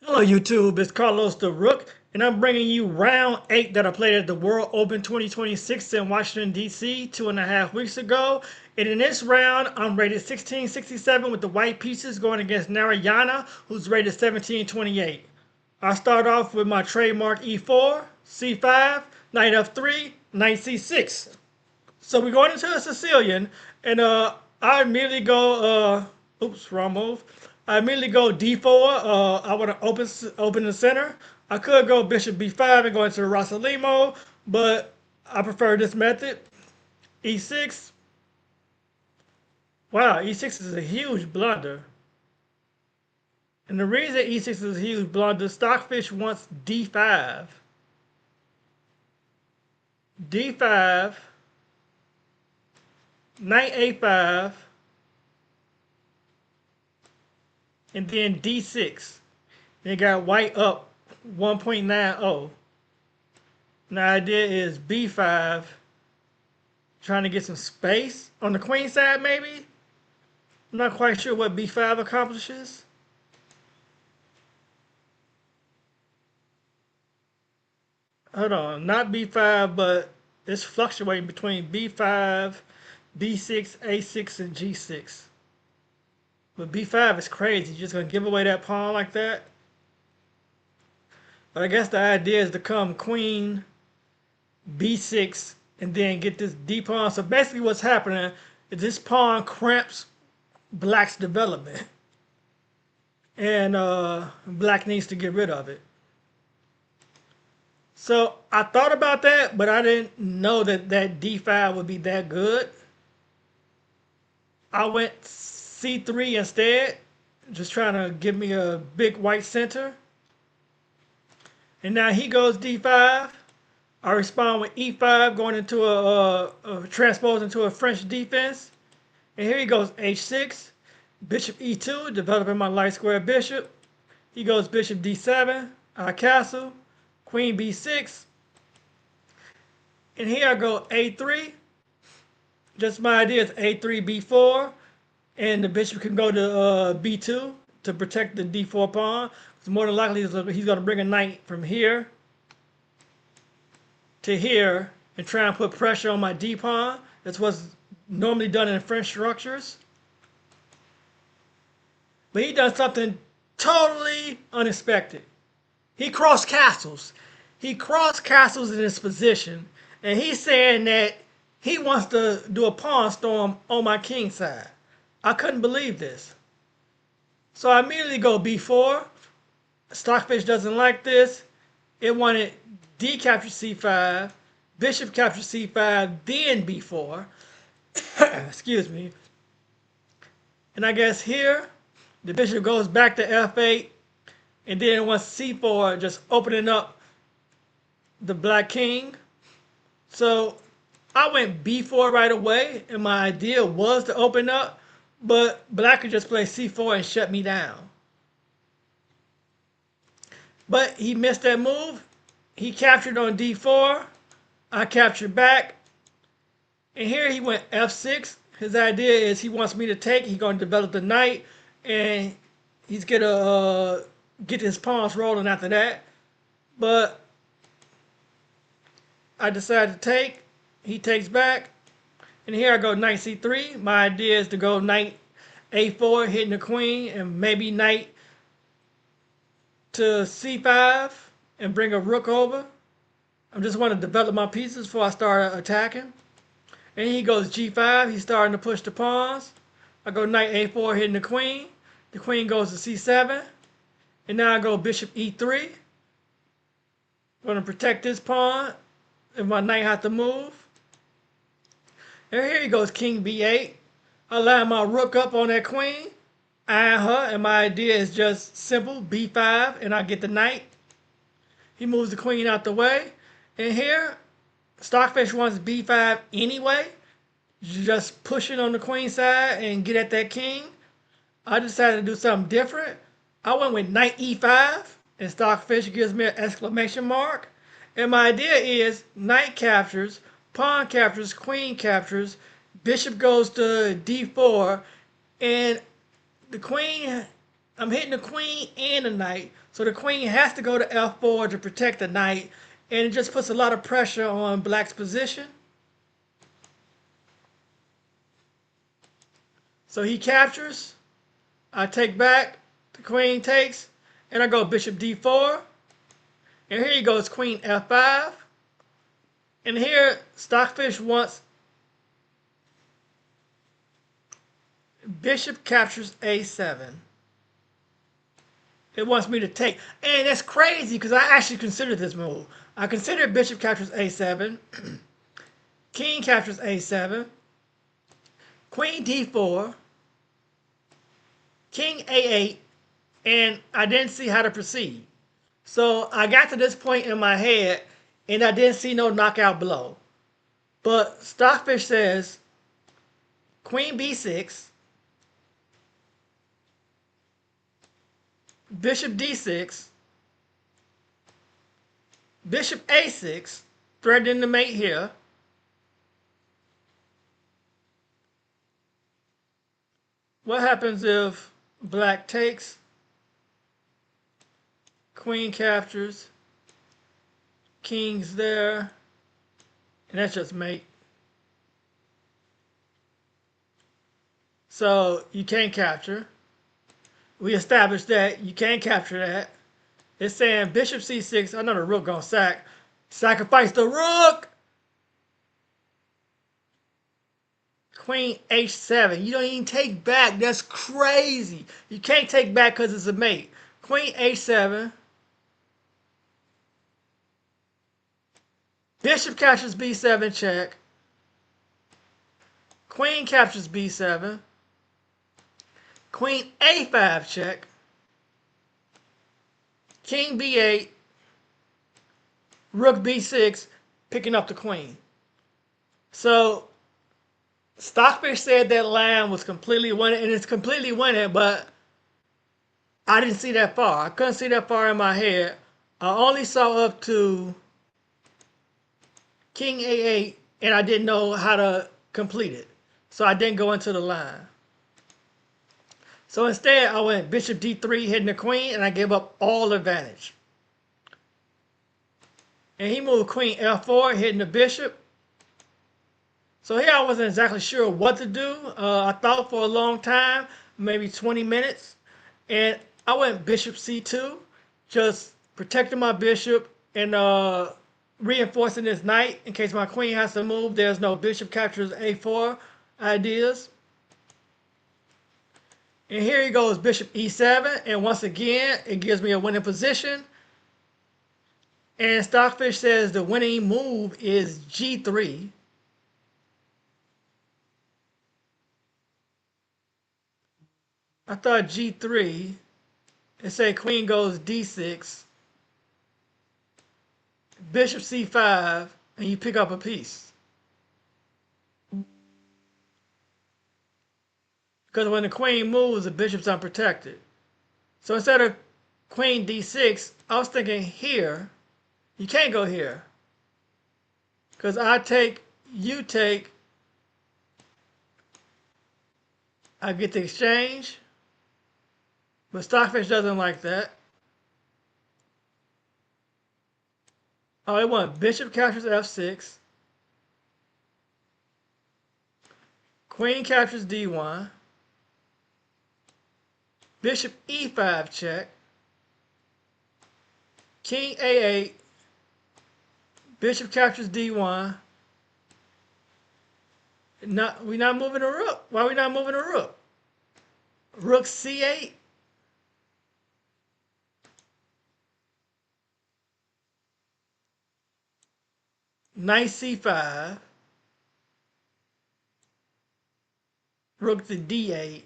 Hello YouTube, it's Carlos the Rook, and I'm bringing you round 8 that I played at the World Open 2026 in Washington, D.C. 2.5 weeks ago. And in this round, I'm rated 1667 with the white pieces going against Narayana, who's rated 1728. I start off with my trademark E4, C5, Knight F3, Knight C6. So we're going into a Sicilian, and I immediately go. Oops, wrong move. I immediately go D4. I want to open the center. I could go Bishop B5 and go into the Rossolimo, but I prefer this method. E6. Wow, E6 is a huge blunder. And the reason E6 is a huge blunder, Stockfish wants D5. D5, Knight A5, and then D6. They got white up 1.90. And the idea is B5, trying to get some space on the queen side, maybe. I'm not quite sure what B5 accomplishes. Hold on, not B5, but it's fluctuating between B5, B6, A6, and G6. But B5 is crazy. You're just gonna give away that pawn like that. But I guess the idea is to come queen, B6, and then get this D pawn. So basically what's happening is this pawn cramps black's development. And black needs to get rid of it. So I thought about that, but I didn't know that that D5 would be that good. I went C3 instead, just trying to give me a big white center. And now he goes D5. I respond with E5, going into a transpose into a French defense. And here he goes H6, Bishop E2, developing my light square bishop. He goes Bishop D7, I castle, Queen B6. And here I go A3. Just my idea is A3, B4. And the bishop can go to B2 to protect the D4 pawn. It's more than likely he's going to bring a knight from here to here and try and put pressure on my D pawn. That's what's normally done in French structures. But he done something totally unexpected. He crossed castles. He crossed castles in his position, and he's saying that he wants to do a pawn storm on my king side. I couldn't believe this. So I immediately go B4. Stockfish doesn't like this. It wanted D capture C5, Bishop capture C5, then B4. Excuse me. And I guess here, the bishop goes back to F8, and then once C4, just opening up the black king. So I went B4 right away, and my idea was to open up, but black could just play C4 and shut me down. But he missed that move. He captured on D4. I captured back. And here he went F6. His idea is he wants me to take. He's going to develop the knight, and he's going to get his pawns rolling after that. But I decided to take. He takes back. And here I go knight C3. My idea is to go knight A4, hitting the queen, and maybe knight to C5 and bring a rook over. I just want to develop my pieces before I start attacking. And he goes G5. He's starting to push the pawns. I go knight A4, hitting the queen. The queen goes to C7. And now I go bishop E3. I'm going to protect this pawn if my knight has to move. And here he goes king B8. I line my rook up on that queen. Eyeing her, and my idea is just simple, B5, and I get the knight. He moves the queen out the way. And here, Stockfish wants B5 anyway. Just pushing on the queen side and get at that king. I decided to do something different. I went with knight E5, and Stockfish gives me an exclamation mark. And my idea is knight captures, pawn captures, queen captures, bishop goes to D4, and the queen I'm hitting the queen and the knight, so the queen has to go to f4 to protect the knight, and it just puts a lot of pressure on black's position. So he captures, I take back, the queen takes, and I go bishop d4, and here he goes queen f5, and here Stockfish wants bishop captures a7. It wants me to take. And that's crazy because I actually considered this move. I considered bishop captures a7, king captures a7, queen d4, king a8, and I didn't see how to proceed. So I got to this point in my head and I didn't see no knockout blow. But Stockfish says queen b6, bishop d6, bishop a6, threatening to mate here. What happens if black takes, queen captures, king's there, and that's just mate. So you can't capture. We established that you can't capture that. It's saying bishop c6. I know the rook gonna sack. Sacrifice the rook. Queen h7. You don't even take back. That's crazy. You can't take back because it's a mate. Queen h7. Bishop captures b7 check. Queen captures b7. Queen a5 check. King b8. Rook b6, picking up the queen. So Stockfish said that line was completely winning, and it's completely winning, but I didn't see that far. I couldn't see that far in my head. I only saw up to king a8, and I didn't know how to complete it. So I didn't go into the line. So instead, I went bishop d3, hitting the queen, and I gave up all advantage. And he moved queen f4, hitting the bishop. So here I wasn't exactly sure what to do. I thought for a long time, maybe 20 minutes. And I went bishop c2, just protecting my bishop and reinforcing this knight in case my queen has to move. There's no bishop captures a4 ideas. And here he goes bishop e7. And once again, it gives me a winning position. And Stockfish says the winning move is g3. I thought g3. It said queen goes d6. Bishop c5. And you pick up a piece. Because when the queen moves, the bishop's unprotected. So instead of queen d6, I was thinking here. You can't go here. Because I take, you take, I get the exchange. But Stockfish doesn't like that. Oh, it won bishop captures f6. Queen captures d1. Bishop e5 check. King a8. Bishop captures d1. We're not moving a rook. Why are we not moving a rook? Rook c8. Knight c5. Rook to d8.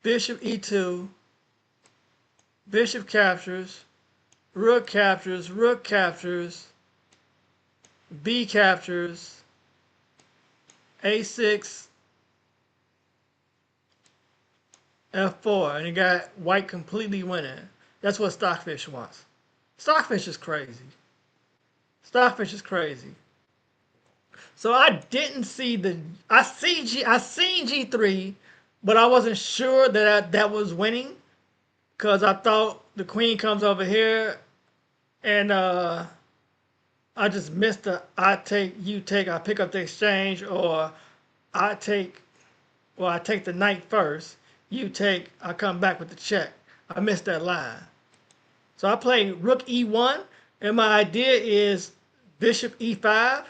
Bishop e2. Bishop captures. Rook captures. Rook captures. B captures. a6. f4. And you got white completely winning. That's what Stockfish wants. Stockfish is crazy. Stockfish is crazy. So I didn't see the. I seen G3. but I wasn't sure that was winning because I thought the queen comes over here and I just missed the I take, you take, I pick up the exchange, or I take, well, I take the knight first, you take, I come back with the check. I missed that line. So I play rook e1, and my idea is bishop e5.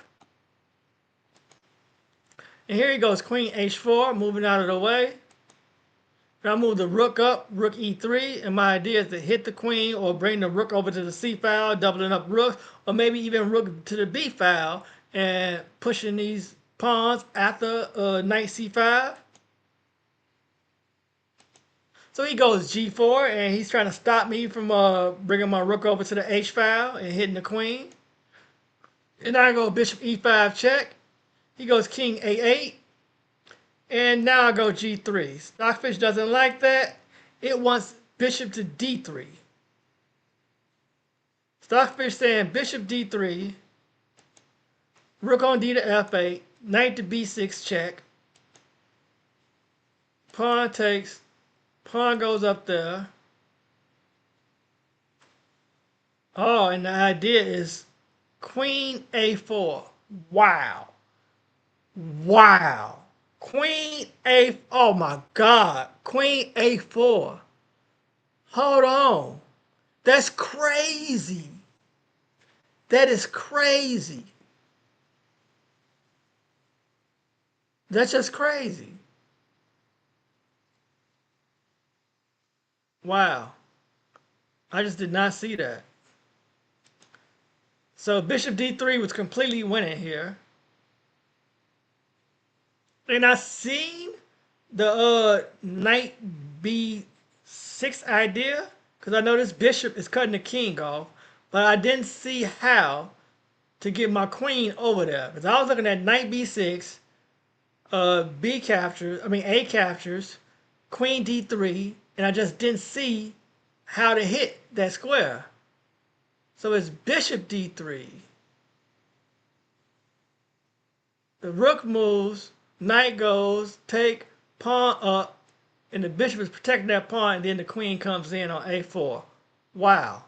And here he goes, queen h4, moving out of the way. And I move the rook up, rook e3, and my idea is to hit the queen or bring the rook over to the c file, doubling up rooks, or maybe even rook to the b file and pushing these pawns after knight c5. So he goes g4, and he's trying to stop me from bringing my rook over to the h file and hitting the queen. And I go bishop e5 check. He goes king a8. And now I go g3. Stockfish doesn't like that. It wants bishop to d3. Stockfish saying bishop d3, rook on d to f8, knight to b6 check. Pawn takes, pawn goes up there. Oh, and the idea is queen a4. Wow. Wow. Queen a, oh my God. Queen a4. Hold on. That's crazy. That is crazy. That's just crazy. Wow. I just did not see that. So bishop d3 was completely winning here. And I seen the knight b6 idea, because I know this bishop is cutting the king off, but I didn't see how to get my queen over there. Because I was looking at knight b6, b captures, I mean a captures, queen d3, and I just didn't see how to hit that square. So it's bishop d3. The rook moves, knight goes, take, pawn up, and the bishop is protecting that pawn, and then the queen comes in on a4. Wow.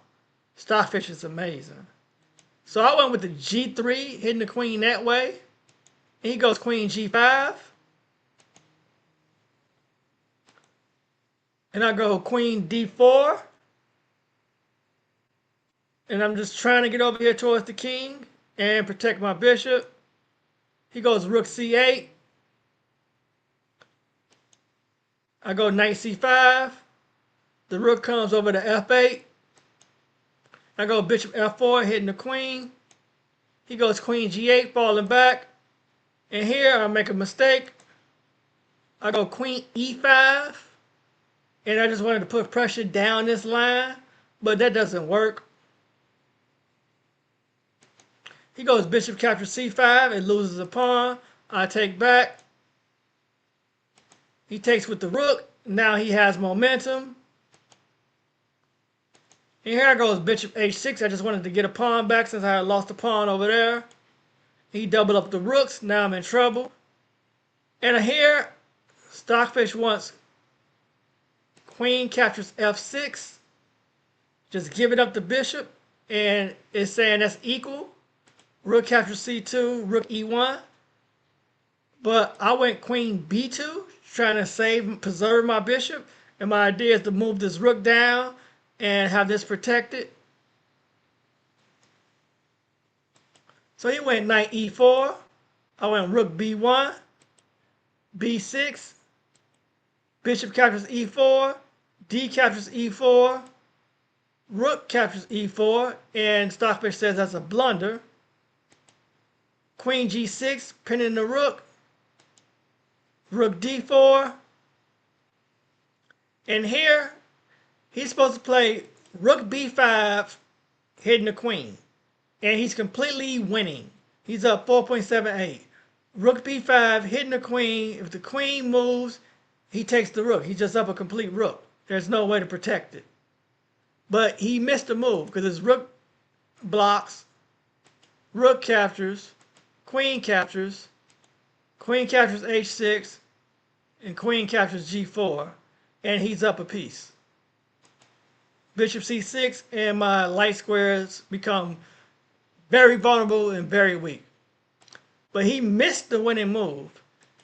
Stockfish is amazing. So I went with the g3, hitting the queen that way. And he goes queen g5. And I go queen d4. And I'm just trying to get over here towards the king and protect my bishop. He goes rook c8. I go knight c5. The rook comes over to f8. I go bishop f4, hitting the queen. He goes queen g8, falling back. And here I make a mistake. I go queen e5. And I just wanted to put pressure down this line, but that doesn't work. He goes bishop captures c5. It loses a pawn. I take back. He takes with the rook. Now he has momentum. And here goes bishop h6. I just wanted to get a pawn back since I had lost a pawn over there. He doubled up the rooks. Now I'm in trouble. And here, Stockfish wants queen captures f6. Just give it up to bishop. And it's saying that's equal. Rook captures c2, rook e1. But I went queen b2, trying to preserve my bishop. And my idea is to move this rook down and have this protected. So he went knight e4. I went rook b1, b6, bishop captures e4, d captures e4, rook captures e4, and Stockfish says that's a blunder. Queen g6, pinning the rook, rook d4, and here he's supposed to play rook b5, hitting the queen, and he's completely winning. He's up 4.78. Rook b5, hitting the queen. If the queen moves, he takes the rook. He's just up a complete rook. There's no way to protect it. But he missed a move because his rook blocks, rook captures, queen captures h6, and queen captures g4, and he's up a piece. Bishop c6, and my light squares become very vulnerable and very weak. But he missed the winning move.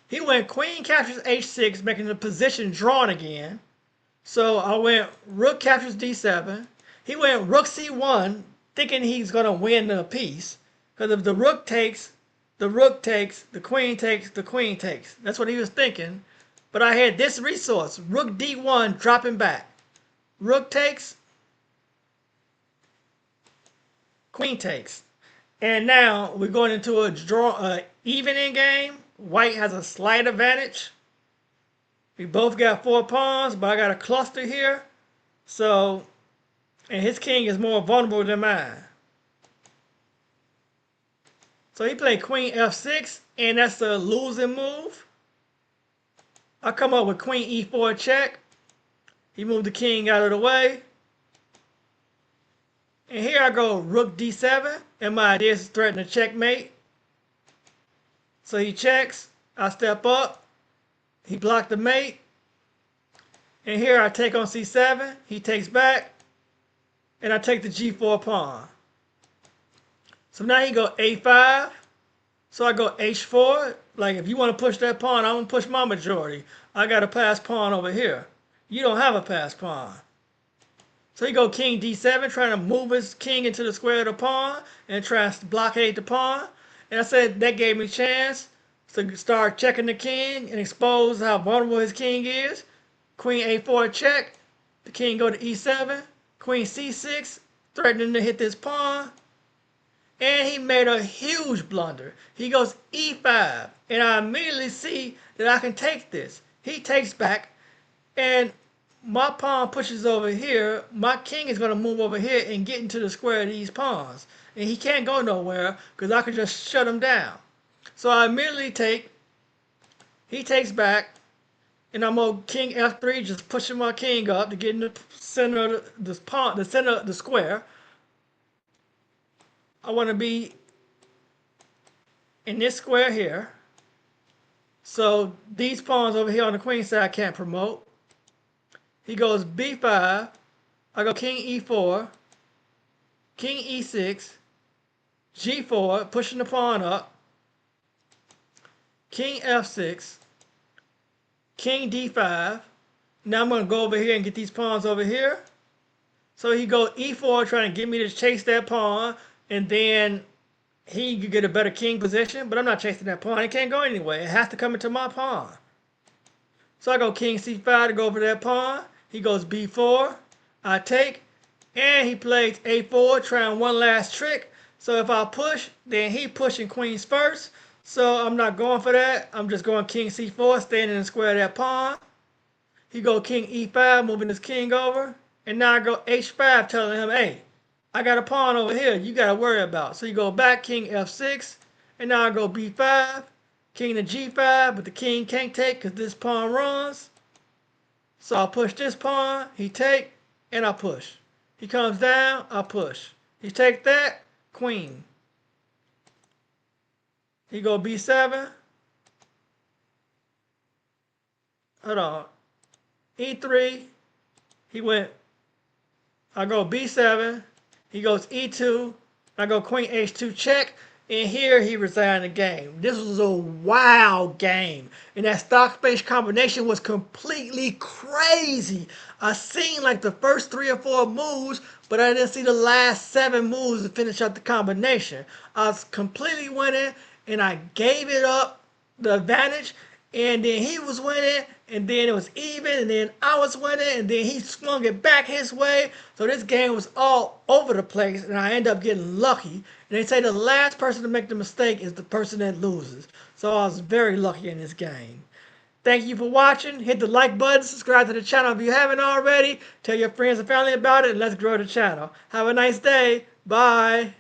He went queen captures h6, making the position drawn again. So I went rook captures d7. He went rook c1, thinking he's going to win the piece. Because if the rook takes, the rook takes, the queen takes, the queen takes. That's what he was thinking. But I had this resource, rook d1 dropping back. Rook takes, queen takes. And now we're going into a draw, evening game. White has a slight advantage. We both got 4 pawns, but I got a cluster here. So, and his king is more vulnerable than mine. So he played queen f6, and that's a losing move. I come up with queen e4 check. He moved the king out of the way. And here I go rook d7, and my idea is to threaten a checkmate. So he checks, I step up, he blocked the mate. And here I take on c7, he takes back, and I take the g4 pawn. So now he go a5, so I go h4. Like if you want to push that pawn, I'm going to push my majority. I got a passed pawn over here. You don't have a passed pawn. So he go king d7, trying to move his king into the square of the pawn and trying to blockade the pawn. And I said that gave me a chance to start checking the king and expose how vulnerable his king is. Queen a4 check. The king go to e7. Queen c6, threatening to hit this pawn. And he made a huge blunder. He goes e5. And I immediately see that I can take this. He takes back. And my pawn pushes over here. My king is going to move over here and get into the square of these pawns. And he can't go nowhere because I can just shut him down. So I immediately take. He takes back. And I'm on king f3, just pushing my king up to get in the center of the pawn, the center of the square. I want to be in this square here. So these pawns over here on the queen side I can't promote. He goes b5. I go king e4, king e6, g4, pushing the pawn up, king f6, king d5. Now I'm going to go over here and get these pawns over here. So he goes e4, trying to get me to chase that pawn, and then he could get a better king position, but I'm not chasing that pawn. It can't go anywhere. It has to come into my pawn. So I go king c5 to go over that pawn. He goes b4. I take, and he plays a4, trying one last trick. So if I push, then he pushing queens first. So I'm not going for that. I'm just going king c4, staying in the square of that pawn. He go king e5, moving his king over. And now I go h5, telling him, hey, I got a pawn over here you got to worry about. So you go back, king f6. And now I go b5, king to g5, but the king can't take because this pawn runs. So I push this pawn, he take, and I push. He comes down, I push. He take that, queen. He go b7. Hold on. e3. He went, I go b7. He goes e2. I go queen h2 check. And here he resigned the game. This was a wild game. And that stock space combination was completely crazy. I seen like the first 3 or 4 moves, but I didn't see the last 7 moves to finish up the combination. I was completely winning, and I gave it up, the advantage, and then he was winning, and then it was even, and then I was winning, and then he swung it back his way. So this game was all over the place, and I ended up getting lucky. And they say the last person to make the mistake is the person that loses. So I was very lucky in this game. Thank you for watching. Hit the like button, subscribe to the channel if you haven't already. Tell your friends and family about it, and let's grow the channel. Have a nice day. Bye.